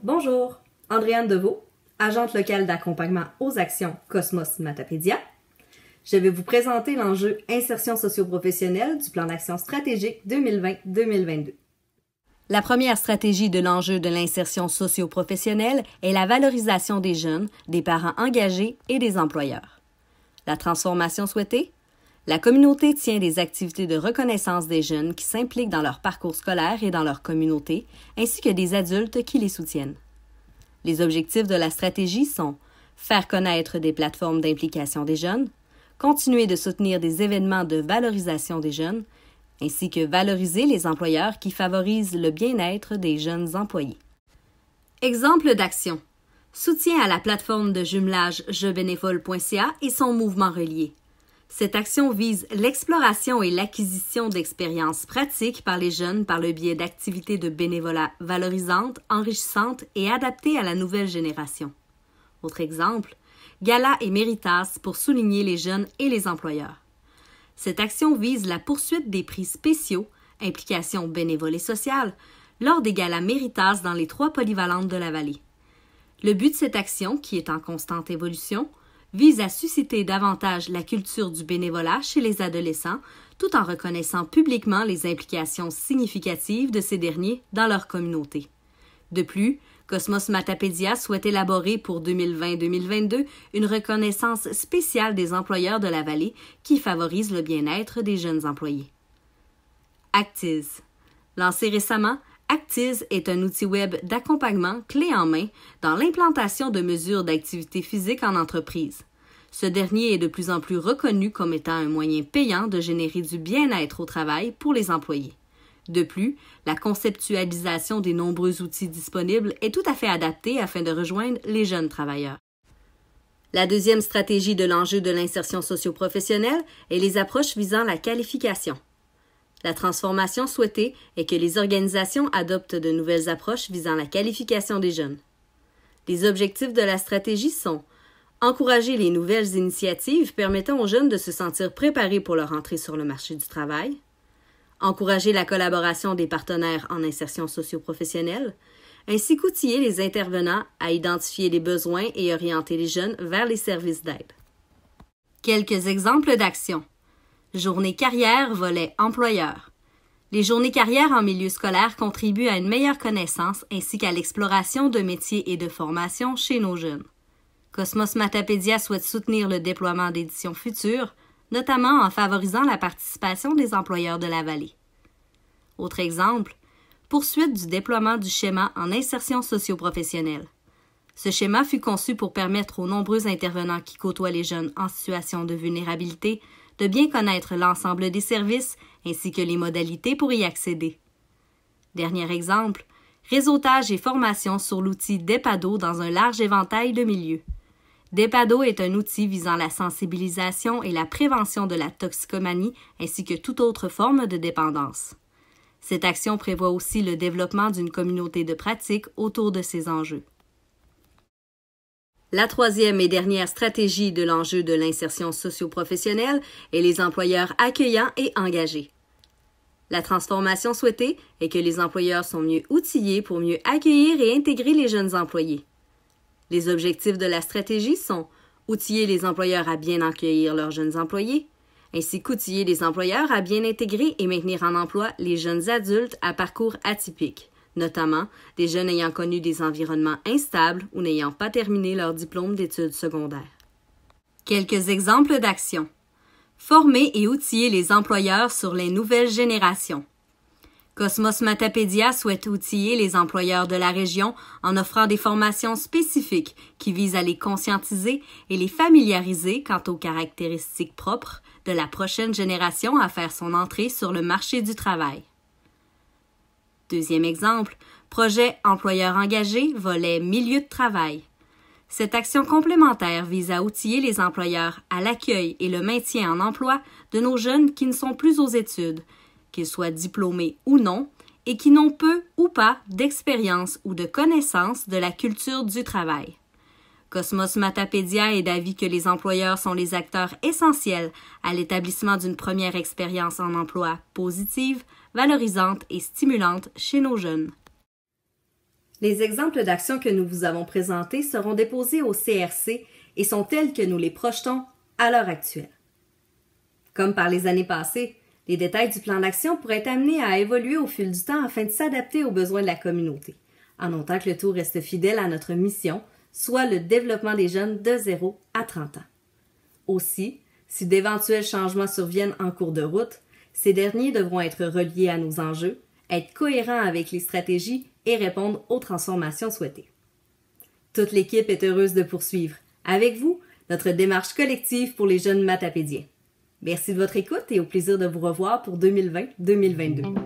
Bonjour, Andréane Deveau, agente locale d'accompagnement aux actions Cosmos Matapédia. Je vais vous présenter l'enjeu insertion socio-professionnelle du plan d'action stratégique 2020-2022. La première stratégie de l'enjeu de l'insertion socio-professionnelle est la valorisation des jeunes, des parents engagés et des employeurs. La transformation souhaitée? La communauté tient des activités de reconnaissance des jeunes qui s'impliquent dans leur parcours scolaire et dans leur communauté, ainsi que des adultes qui les soutiennent. Les objectifs de la stratégie sont faire connaître des plateformes d'implication des jeunes, continuer de soutenir des événements de valorisation des jeunes, ainsi que valoriser les employeurs qui favorisent le bien-être des jeunes employés. Exemple d'action. Soutien à la plateforme de jumelage jebénévole.ca et son mouvement relié. Cette action vise l'exploration et l'acquisition d'expériences pratiques par les jeunes par le biais d'activités de bénévolat valorisantes, enrichissantes et adaptées à la nouvelle génération. Autre exemple, Gala et Méritas pour souligner les jeunes et les employeurs. Cette action vise la poursuite des prix spéciaux, implication bénévole et sociale, lors des galas Méritas dans les 3 polyvalentes de la vallée. Le but de cette action, qui est en constante évolution, vise à susciter davantage la culture du bénévolat chez les adolescents, tout en reconnaissant publiquement les implications significatives de ces derniers dans leur communauté. De plus, Cosmos Matapédia souhaite élaborer pour 2020-2022 une reconnaissance spéciale des employeurs de la vallée qui favorise le bien-être des jeunes employés. Actiz. Lancé récemment, Actiz est un outil web d'accompagnement clé en main dans l'implantation de mesures d'activité physique en entreprise. Ce dernier est de plus en plus reconnu comme étant un moyen payant de générer du bien-être au travail pour les employés. De plus, la conceptualisation des nombreux outils disponibles est tout à fait adaptée afin de rejoindre les jeunes travailleurs. La deuxième stratégie de l'enjeu de l'insertion socio-professionnelle est les approches visant la qualification. La transformation souhaitée est que les organisations adoptent de nouvelles approches visant la qualification des jeunes. Les objectifs de la stratégie sont encourager les nouvelles initiatives permettant aux jeunes de se sentir préparés pour leur entrée sur le marché du travail, encourager la collaboration des partenaires en insertion socio-professionnelle, ainsi qu'outiller les intervenants à identifier les besoins et orienter les jeunes vers les services d'aide. Quelques exemples d'actions. Journée carrière, volet employeur. Les journées carrière en milieu scolaire contribuent à une meilleure connaissance ainsi qu'à l'exploration de métiers et de formations chez nos jeunes. Cosmos Matapédia souhaite soutenir le déploiement d'éditions futures, notamment en favorisant la participation des employeurs de la vallée. Autre exemple, poursuite du déploiement du schéma en insertion socio-professionnelle. Ce schéma fut conçu pour permettre aux nombreux intervenants qui côtoient les jeunes en situation de vulnérabilité de bien connaître l'ensemble des services ainsi que les modalités pour y accéder. Dernier exemple, réseautage et formation sur l'outil DEPADO dans un large éventail de milieux. DEPADO est un outil visant la sensibilisation et la prévention de la toxicomanie ainsi que toute autre forme de dépendance. Cette action prévoit aussi le développement d'une communauté de pratique autour de ces enjeux. La troisième et dernière stratégie de l'enjeu de l'insertion socio-professionnelle est les employeurs accueillants et engagés. La transformation souhaitée est que les employeurs sont mieux outillés pour mieux accueillir et intégrer les jeunes employés. Les objectifs de la stratégie sont outiller les employeurs à bien accueillir leurs jeunes employés, ainsi qu'outiller les employeurs à bien intégrer et maintenir en emploi les jeunes adultes à parcours atypiques, notamment des jeunes ayant connu des environnements instables ou n'ayant pas terminé leur diplôme d'études secondaires. Quelques exemples d'actions. Former et outiller les employeurs sur les nouvelles générations. Cosmos Matapédia souhaite outiller les employeurs de la région en offrant des formations spécifiques qui visent à les conscientiser et les familiariser quant aux caractéristiques propres de la prochaine génération à faire son entrée sur le marché du travail. Deuxième exemple, projet employeur engagé, volet milieu de travail. Cette action complémentaire vise à outiller les employeurs à l'accueil et le maintien en emploi de nos jeunes qui ne sont plus aux études, qu'ils soient diplômés ou non, et qui n'ont peu ou pas d'expérience ou de connaissance de la culture du travail. Cosmos Matapédia est d'avis que les employeurs sont les acteurs essentiels à l'établissement d'une première expérience en emploi positive, valorisante et stimulante chez nos jeunes. Les exemples d'actions que nous vous avons présentés seront déposés au CRC et sont tels que nous les projetons à l'heure actuelle. Comme par les années passées, les détails du plan d'action pourraient être amenés à évoluer au fil du temps afin de s'adapter aux besoins de la communauté, en notant que le tout reste fidèle à notre mission, soit le développement des jeunes de 0 à 30 ans. Aussi, si d'éventuels changements surviennent en cours de route, ces derniers devront être reliés à nos enjeux, être cohérents avec les stratégies et répondre aux transformations souhaitées. Toute l'équipe est heureuse de poursuivre, avec vous, notre démarche collective pour les jeunes matapédiens. Merci de votre écoute et au plaisir de vous revoir pour 2020-2022.